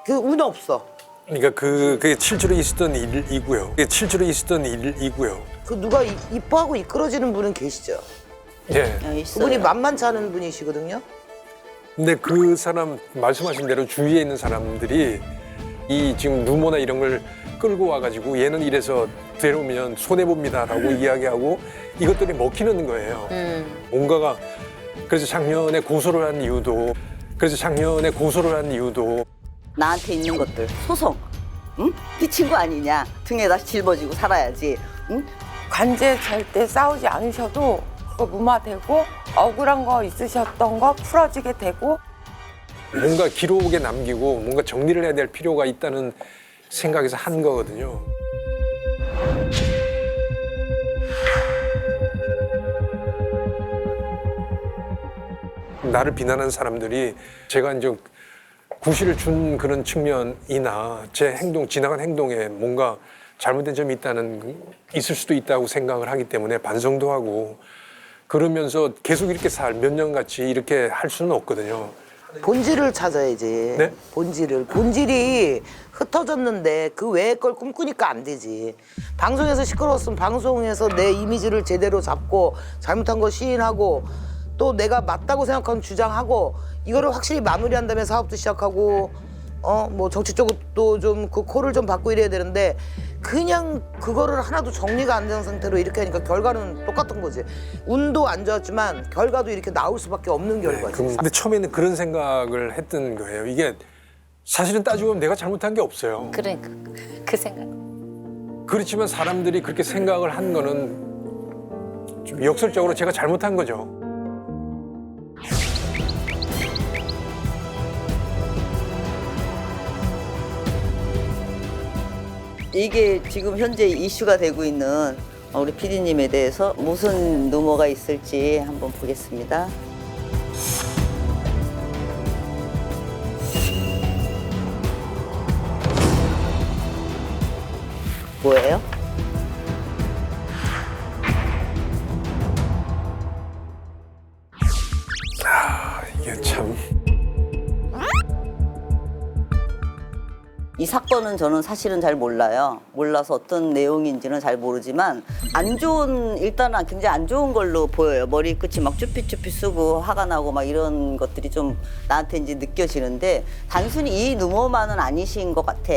Speaker 1: 그 운 없어.
Speaker 7: 그러니까 그게 실제로 있었던 일이고요.
Speaker 1: 그 누가 이뻐하고 이끌어지는 분은 계시죠.
Speaker 7: 예.
Speaker 1: 그분이 만만치 않은 분이시거든요.
Speaker 7: 근데 그 사람 말씀하신 대로 주위에 있는 사람들이 이 지금 루머나 이런 걸 끌고 와가지고 얘는 이래서 데려오면 손해봅니다라고 이야기하고 이것들이 먹히는 거예요. 뭔가가 그래서 작년에 고소를 한 이유도
Speaker 5: 나한테 있는 것들 소송, 응? 네 친구 아니냐? 등에다 짊어지고 살아야지, 응?
Speaker 3: 관제 절대 싸우지 않으셔도 그거 무마되고 억울한 거 있으셨던 거 풀어지게 되고
Speaker 7: 뭔가 기록에 남기고 뭔가 정리를 해야 될 필요가 있다는 생각에서 한 거거든요. 나를 비난하는 사람들이 제가 이제 구실을 준 그런 측면이나 제 행동, 지나간 행동에 뭔가 잘못된 점이 있을 수도 있다고 생각을 하기 때문에 반성도 하고 그러면서 계속 이렇게 몇 년같이 이렇게 할 수는 없거든요.
Speaker 1: 본질을 찾아야지.
Speaker 7: 네?
Speaker 1: 본질이 흩어졌는데 그 외의 걸 꿈꾸니까 안 되지. 방송에서 시끄러웠으면 방송에서 내 이미지를 제대로 잡고 잘못한 거 시인하고 또 내가 맞다고 생각하는 주장하고 이거를 확실히 마무리한 다음에 사업도 시작하고 뭐 정치 쪽도 좀 그 코를 좀 받고 이래야 되는데 그냥 그거를 하나도 정리가 안 된 상태로 이렇게 하니까 결과는 똑같은 거지. 운도 안 좋았지만 결과도 이렇게 나올 수밖에 없는 결과지.
Speaker 7: 근데 처음에는 그런 생각을 했던 거예요. 이게 사실은 따지고 보면 내가 잘못한 게 없어요.
Speaker 4: 그래 그 생각.
Speaker 7: 그렇지만 사람들이 그렇게 생각을 한 거는 좀 역설적으로 제가 잘못한 거죠.
Speaker 5: 이게 지금 현재 이슈가 되고 있는 우리 PD님에 대해서 무슨 루머가 있을지 한번 보겠습니다. 뭐예요?
Speaker 7: 이게 참.
Speaker 5: 이 사건은 저는 사실은 잘 몰라요. 몰라서 어떤 내용인지는 잘 모르지만 안 좋은, 일단은 굉장히 안 좋은 걸로 보여요. 머리끝이 막 쭈삣쭈삣 쓰고 화가 나고 막 이런 것들이 좀 나한테 이제 느껴지는데 단순히 이 루머만은 아니신 것 같아.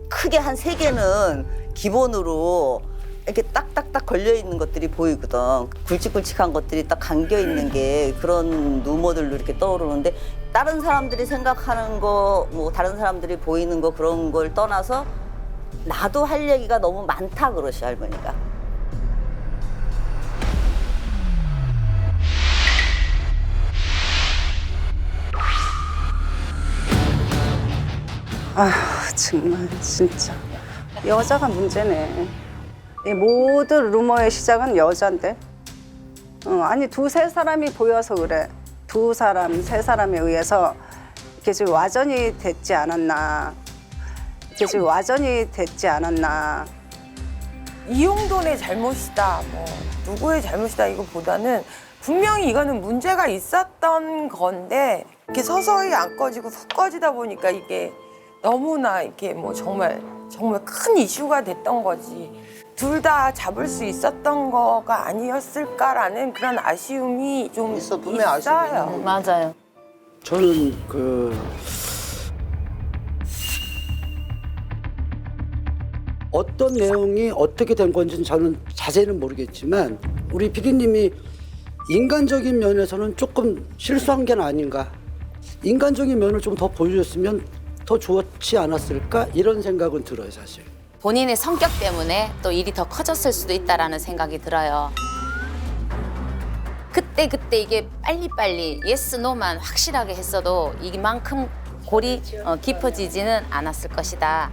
Speaker 5: 크게 한 3개는 기본으로 이렇게 딱딱딱 걸려 있는 것들이 보이거든. 굵직굵직한 것들이 딱 감겨 있는 게 그런 루머들로 이렇게 떠오르는데 다른 사람들이 생각하는 거, 뭐 다른 사람들이 보이는 거 그런 걸 떠나서 나도 할 얘기가 너무 많다 그러시 할머니가.
Speaker 6: 아휴 정말 진짜 여자가 문제네. 이 모든 루머의 시작은 여잔데. 아니 2-3사람이 보여서 그래. 2사람, 3사람에 의해서 이렇게 지금 와전이 됐지 않았나. 이렇게 지금 와전이 됐지 않았나.
Speaker 3: 이용돈의 잘못이다, 뭐 누구의 잘못이다 이거보다는 분명히 이거는 문제가 있었던 건데 이렇게 서서히 안 꺼지고 훅 꺼지다 보니까 이게 너무나 이렇게 뭐 정말 큰 이슈가 됐던 거지. 둘 다 잡을 수 있었던 거가 아니었을까라는 그런 아쉬움이 좀
Speaker 1: 있어, 분명히
Speaker 3: 있어요.
Speaker 4: 맞아요.
Speaker 2: 저는 어떤 내용이 어떻게 된 건지는 저는 자세히는 모르겠지만 우리 PD님이 인간적인 면에서는 조금 실수한 게 아닌가. 인간적인 면을 좀 더 보여줬으면 더 좋지 않았을까 이런 생각은 들어요 사실.
Speaker 4: 본인의 성격 때문에 또 일이 더 커졌을 수도 있다라는 생각이 들어요. 그때 이게 빨리빨리 예스 노만 확실하게 했어도 이만큼 골이 깊어지지는 않았을 것이다.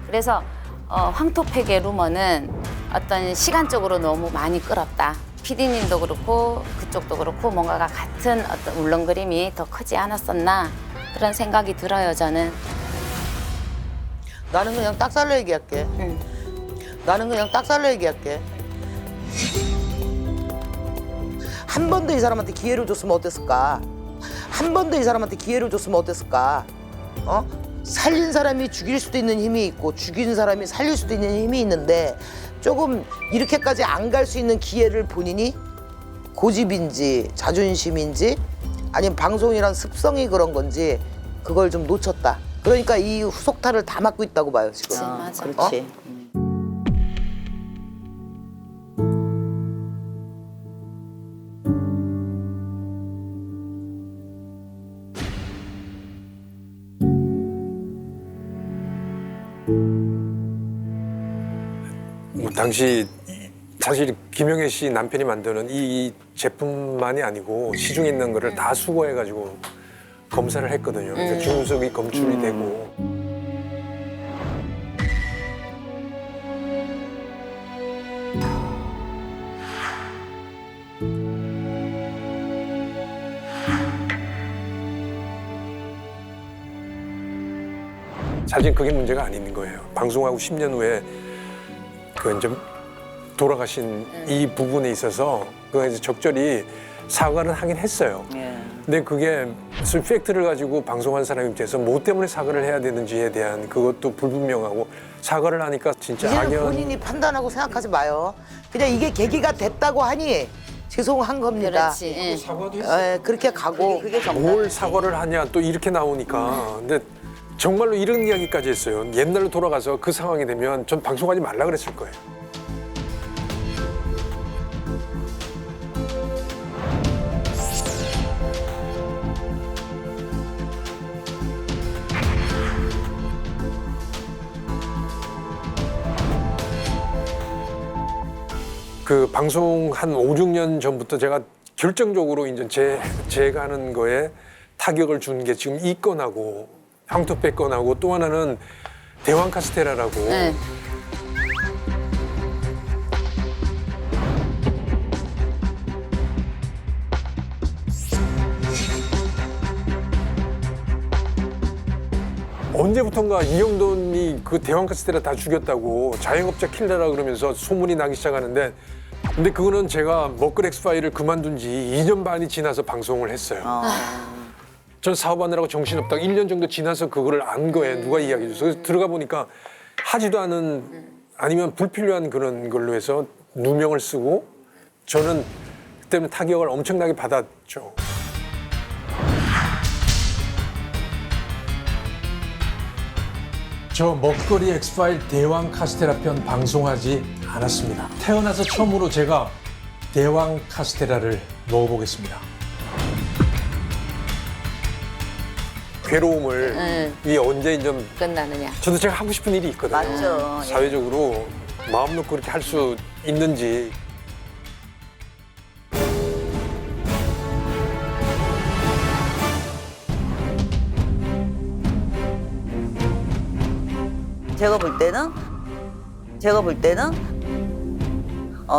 Speaker 4: 그래서 황토팩의 루머는 어떤 시간적으로 너무 많이 끌었다. PD님도 그렇고 그쪽도 그렇고 뭔가가 같은 어떤 울렁거림이 더 크지 않았었나 그런 생각이 들어요 저는.
Speaker 1: 나는 그냥 딱살로 얘기할게. 나는 그냥 딱살로 얘기할게. 한 번 더 이 사람한테 기회를 줬으면 어땠을까? 한 번 더 이 사람한테 기회를 줬으면 어땠을까? 살린 사람이 죽일 수도 있는 힘이 있고 죽인 사람이 살릴 수도 있는 힘이 있는데 조금 이렇게까지 안 갈 수 있는 기회를 본인이 고집인지 자존심인지 아니면 방송이란 습성이 그런 건지 그걸 좀 놓쳤다. 그러니까 이 후속타를 다 맡고 있다고 봐요 지금.
Speaker 4: 맞아.
Speaker 5: 그렇지.
Speaker 7: 뭐 당시 사실 김영애 씨 남편이 만드는 이 제품만이 아니고 시중에 있는 거를 다 수거해가지고 검사를 했거든요. 그래서 중수석이 검출이 되고. 사실 그게 문제가 아닌 거예요. 방송하고 10년 후에 그 이제 돌아가신 이 부분에 있어서 그 이제 적절히 사과를 하긴 했어요.
Speaker 5: 예.
Speaker 7: 근데 그게 무슨 팩트를 가지고 방송한 사람 입장에서 뭐 때문에 사과를 해야 되는지에 대한 그것도 불분명하고 사과를 하니까 진짜
Speaker 1: 이제는
Speaker 7: 악연.
Speaker 1: 본인이 판단하고 생각하지 마요. 그냥 이게 계기가 됐다고 하니 죄송한 겁니다.
Speaker 4: 그렇지. 응.
Speaker 7: 사과도 했어요.
Speaker 1: 예, 그렇게 가고
Speaker 5: 그게 정답.
Speaker 7: 뭘 사과를 하냐 또 이렇게 나오니까. 근데 정말로 이런 이야기까지 했어요. 옛날로 돌아가서 그 상황이 되면 전 방송하지 말라 그랬을 거예요. 그 방송 한 5, 6년 전부터 제가 결정적으로 이제 제가 하는 거에 타격을 준 게 지금 이 건하고 황토백 건하고 또 하나는 대왕 카스테라라고
Speaker 4: 네.
Speaker 7: 언제부턴가 이영돈이 그 대왕 카스테라 다 죽였다고 자영업자 킬러라 그러면서 소문이 나기 시작하는데 근데 그거는 제가 먹글 엑스파일을 그만둔 지 2년 반이 지나서 방송을 했어요. 전 사업하느라고 정신없다가 1년 정도 지나서 그거를 안 거예요. 누가 이야기해 줬어. 그래서 들어가 보니까 하지도 않은 아니면 불필요한 그런 걸로 해서 누명을 쓰고 저는 그때는 타격을 엄청나게 받았죠. 저 먹거리 엑스파일 대왕 카스테라 편 방송하지 않았습니다. 태어나서 처음으로 제가 대왕 카스테라를 먹어보겠습니다. 괴로움을 이 언제 좀
Speaker 4: 끝나느냐.
Speaker 7: 저도 제가 하고 싶은 일이 있거든요.
Speaker 5: 맞죠. 예.
Speaker 7: 사회적으로 마음 놓고 그렇게 할 수 있는지.
Speaker 5: 제가 볼 때는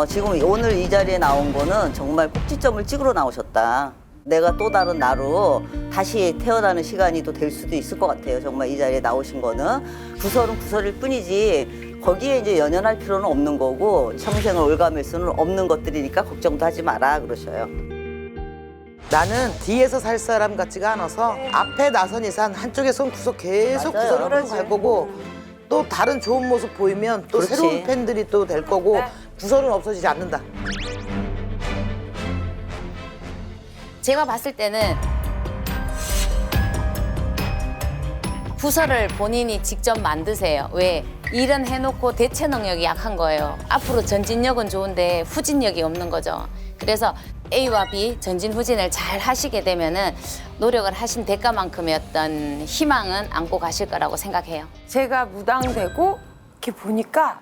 Speaker 5: 지금 오늘 이 자리에 나온 거는 정말 꼭지점을 찍으러 나오셨다. 내가 또 다른 나로 다시 태어나는 시간이 또 될 수도 있을 것 같아요. 정말 이 자리에 나오신 거는 구설은 구설일 뿐이지 거기에 이제 연연할 필요는 없는 거고 평생을 올가맬 수는 없는 것들이니까 걱정도 하지 마라 그러셔요.
Speaker 1: 나는 뒤에서 살 사람 같지가 않아서 앞에 나선 이상 한쪽에 손 구석 계속
Speaker 5: 맞아요.
Speaker 1: 구설을 끌고 갈 거고 또 다른 좋은 모습 보이면 또
Speaker 5: 그렇지.
Speaker 1: 새로운 팬들이 또 될 거고 구설은 없어지지 않는다.
Speaker 4: 제가 봤을 때는 부서를 본인이 직접 만드세요. 왜? 일은 해놓고 대체 능력이 약한 거예요. 앞으로 전진력은 좋은데 후진력이 없는 거죠. 그래서 A와 B 전진 후진을 잘 하시게 되면은 노력을 하신 대가만큼의 어떤 희망은 안고 가실 거라고 생각해요.
Speaker 3: 제가 무당되고 이렇게 보니까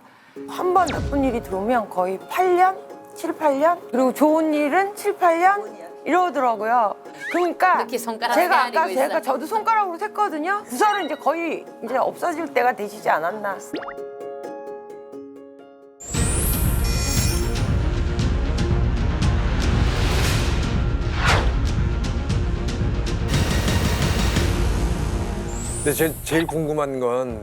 Speaker 3: 한 번 나쁜 일이 들어오면 거의 8년, 7, 8년 그리고 좋은 일은 7, 8년 이러더라고요. 그러니까
Speaker 4: 이렇게 손가락
Speaker 3: 제가
Speaker 4: 헤아리고
Speaker 3: 아까
Speaker 4: 있어요.
Speaker 3: 제가 저도 손가락으로 셌거든요. 구설은 이제 거의 이제 없어질 때가 되시지 않았나.
Speaker 7: 근데 제일 궁금한 건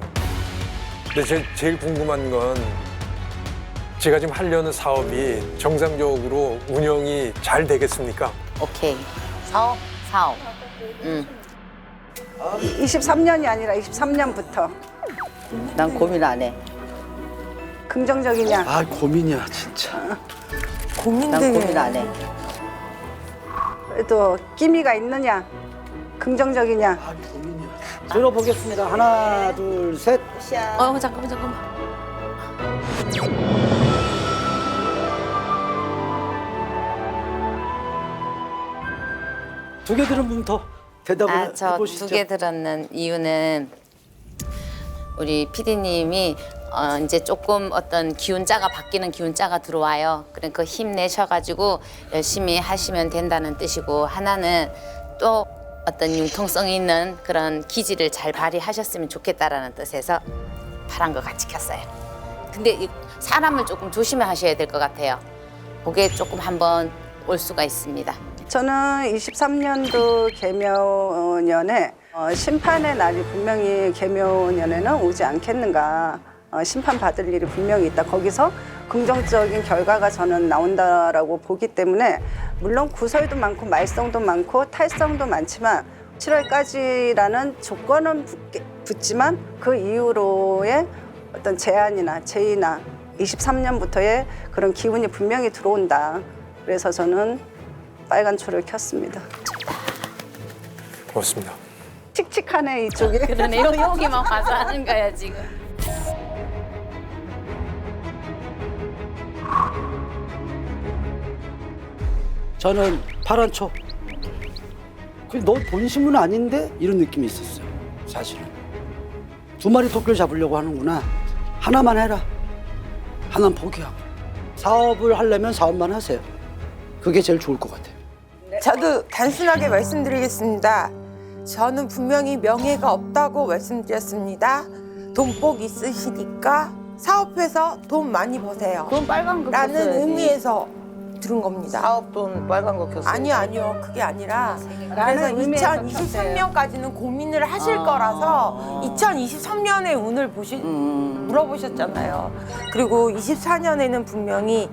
Speaker 7: 제가 지금 하려는 사업이 정상적으로 운영이 잘 되겠습니까?
Speaker 4: 오케이.
Speaker 1: 사업?
Speaker 4: 사업.
Speaker 6: 23년이 아니라 23년부터
Speaker 5: 난 고민 안 해.
Speaker 6: 긍정적이냐?
Speaker 2: 아 고민이야 진짜.
Speaker 5: 난
Speaker 3: 고민되게.
Speaker 5: 고민 안 해.
Speaker 6: 그래도 끼미가 있느냐? 긍정적이냐?
Speaker 2: 아 고민이야. 들어보겠습니다. 하나 둘 셋.
Speaker 4: 잠깐만.
Speaker 2: 두 개 들은 분부터 대답을
Speaker 4: 저
Speaker 2: 해보시죠.
Speaker 4: 두 개 들었는 이유는 우리 PD님이 이제 조금 어떤 기운자가 바뀌는 기운자가 들어와요. 그러니까 힘내셔가지고 열심히 하시면 된다는 뜻이고 하나는 또 어떤 융통성 있는 그런 기질을 잘 발휘하셨으면 좋겠다라는 뜻에서 파란 거 같이 켰어요. 근데 이 사람을 조금 조심해 하셔야 될 것 같아요. 그게 조금 한번 올 수가 있습니다.
Speaker 6: 저는 23년도 개묘년에 심판의 날이 분명히 개묘년에는 오지 않겠는가. 심판받을 일이 분명히 있다. 거기서 긍정적인 결과가 저는 나온다라고 보기 때문에 물론 구설도 많고 말썽도 많고 탈성도 많지만 7월까지라는 조건은 붙지만 그 이후로의 어떤 제안이나 제의나 23년부터의 그런 기운이 분명히 들어온다. 그래서 저는 빨간 초를 켰습니다.
Speaker 7: 고맙습니다.
Speaker 6: 칙칙하네 이쪽이.
Speaker 4: 그러네. 여기만 와서 하는 거야 지금.
Speaker 2: 저는 파란 초. 너 본심은 아닌데 이런 느낌이 있었어요. 사실은 두 마리 토끼를 잡으려고 하는구나. 하나만 해라. 하나는 포기하고 사업을 하려면 사업만 하세요. 그게 제일 좋을 것 같아요.
Speaker 3: 저도 단순하게 말씀드리겠습니다. 저는 분명히 명예가 없다고 말씀드렸습니다. 돈복 있으시니까 사업해서 돈 많이 버세요.
Speaker 5: 그건 빨간 거
Speaker 3: 라는
Speaker 5: 켰어야지.
Speaker 3: 의미에서 들은 겁니다.
Speaker 1: 사업돈 빨간 거 켰어요.
Speaker 3: 아니요. 그게 아니라 그래서
Speaker 6: 라는 의미에서
Speaker 3: 2023년까지는 고민을 하실 거라서 2023년의 운을 물어보셨잖아요. 그리고 24년에는 분명히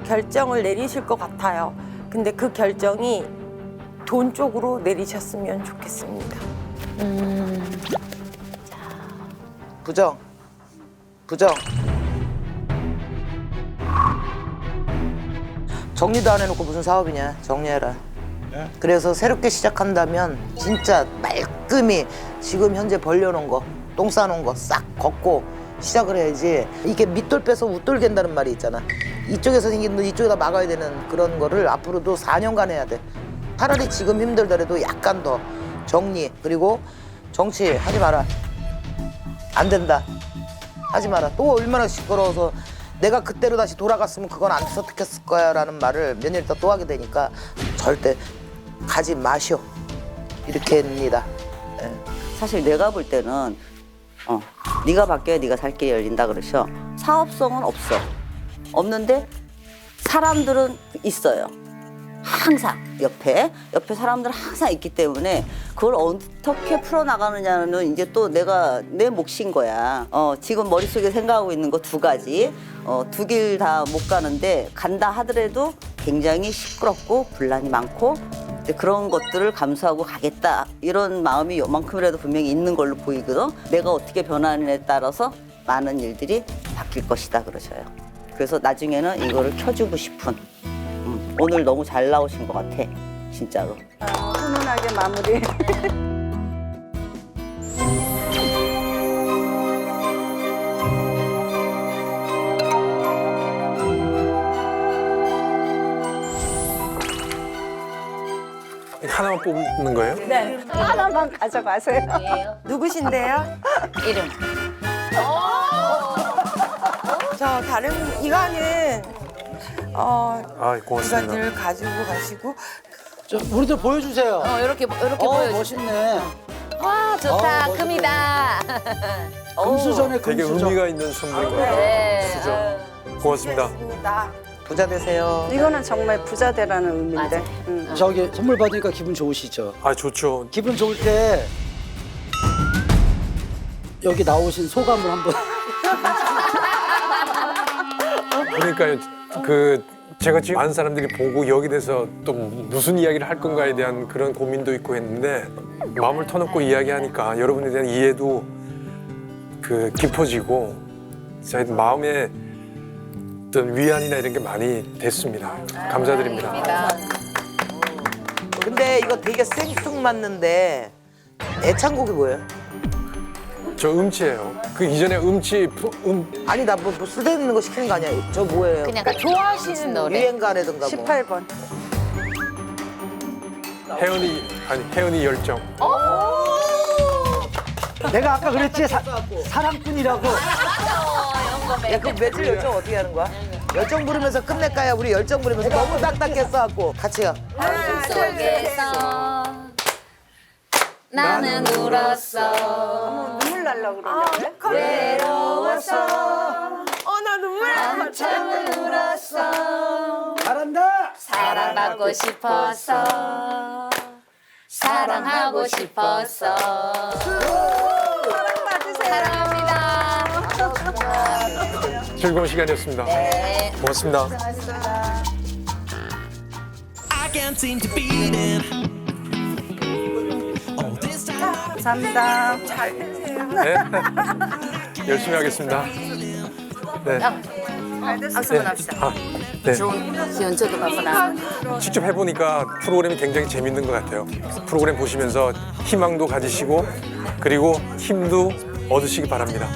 Speaker 3: 결정을 내리실 것 같아요. 근데 그 결정이 돈 쪽으로 내리셨으면 좋겠습니다.
Speaker 1: 부정. 정리도 안 해놓고 무슨 사업이냐. 정리해라. 그래서 새롭게 시작한다면 진짜 말끔히 지금 현재 벌려놓은 거, 똥 싸놓은 거 싹 걷고 시작을 해야지. 이게 밑돌 빼서 웃돌 갠다는 말이 있잖아. 이쪽에서 생긴 돈 이쪽에다 막아야 되는 그런 거를 앞으로도 4년간 해야 돼. 차라리 지금 힘들더라도 약간 더 정리. 그리고 정치 하지 마라. 안 된다. 하지 마라. 또 얼마나 시끄러워서 내가 그때로 다시 돌아갔으면 그건 안 선택했을 거야 라는 말을 몇 년 있다 또 하게 되니까 절대 가지 마시오. 이렇게 합니다. 예.
Speaker 5: 사실 내가 볼 때는 네가 바뀌어야 네가 살 길이 열린다 그러셔. 사업성은 없어. 없는데 사람들은 있어요. 항상 옆에 사람들은 항상 있기 때문에 그걸 어떻게 풀어나가느냐는 이제 또 내 몫인 거야. 지금 머릿속에 생각하고 있는 거 두 가지. 두 길 다 못 가는데 간다 하더라도 굉장히 시끄럽고 분란이 많고 근데 그런 것들을 감수하고 가겠다 이런 마음이 요만큼이라도 분명히 있는 걸로 보이거든. 내가 어떻게 변하느냐에 따라서 많은 일들이 바뀔 것이다 그러셔요. 그래서 나중에는 이거를 켜주고 싶은 오늘 너무 잘 나오신 것 같아 진짜로.
Speaker 6: 훈훈하게 마무리.
Speaker 7: 하나만 뽑는 거예요?
Speaker 6: 하나만 가져가세요.
Speaker 3: 누구신데요?
Speaker 4: 이름.
Speaker 3: 저 다른 이거는
Speaker 7: 아,
Speaker 3: 이거
Speaker 7: 고맙습니다.
Speaker 3: 늘 가지고 가시고
Speaker 2: 저 우리들 보여주세요.
Speaker 4: 이렇게 보여줘.
Speaker 2: 멋있네.
Speaker 4: 와, 좋다.
Speaker 2: 멋있네.
Speaker 4: 금이다.
Speaker 2: 금수저네
Speaker 7: 되게
Speaker 2: 금수저.
Speaker 7: 의미가 있는 선물인 것 같아요.
Speaker 4: 네.
Speaker 7: 수저. 고맙습니다.
Speaker 3: 있습니다.
Speaker 1: 부자 되세요.
Speaker 6: 이거는 정말 부자 되라는 의미인데.
Speaker 4: 맞아요.
Speaker 2: 저기 선물 받으니까 기분 좋으시죠?
Speaker 7: 아, 좋죠.
Speaker 2: 기분 좋을 때 여기 나오신 소감을 한번.
Speaker 7: 그러니까요. 제가 지금 많은 사람들이 보고 여기 대해서 또 무슨 이야기를 할 건가에 대한 그런 고민도 있고 했는데 마음을 터놓고 이야기하니까 여러분에 대한 이해도 깊어지고 저희 마음에 어떤 위안이나 이런 게 많이 됐습니다. 감사드립니다.
Speaker 1: 근데 이거 되게 생뚱맞는데 애창곡이 뭐예요?
Speaker 7: 저 음치예요. 그 이전에 음치
Speaker 1: 아니 나 뭐 쓸데있는 거 시키는 거 아니야. 저 뭐예요?
Speaker 4: 그냥 좋아하시는 노래.
Speaker 1: 유행가라든가 뭐.
Speaker 6: 18번.
Speaker 7: 혜연이 열정.
Speaker 2: 내가 아까 그랬지 사랑꾼이라고.
Speaker 1: 야 그럼 며칠 열정 어떻게 하는 거야? 열정 부르면서 끝낼까요? 우리 열정 부르면서 너무 딱딱했어갖고 같이요.
Speaker 4: 속에서 나는 울었어.
Speaker 6: 눈물 날라 그러는데.
Speaker 4: 외로워서
Speaker 3: 나 눈물 나.
Speaker 4: 한참을 울었어.
Speaker 2: 잘한다.
Speaker 4: 사랑받고 싶어서 사랑하고 싶어서 사랑합니다.
Speaker 7: 즐거운 시간이었습니다.
Speaker 4: 네.
Speaker 7: 고맙습니다.
Speaker 9: I can't seem to beat it.
Speaker 6: 감사합니다.
Speaker 7: 네. 열심히 하겠습니다. 네.
Speaker 4: 박수 한번 합시다.
Speaker 7: 아, 네.
Speaker 4: 연초도 받거나.
Speaker 7: 직접 해보니까 프로그램이 굉장히 재밌는 것 같아요. 프로그램 보시면서 희망도 가지시고 그리고 힘도 얻으시기 바랍니다.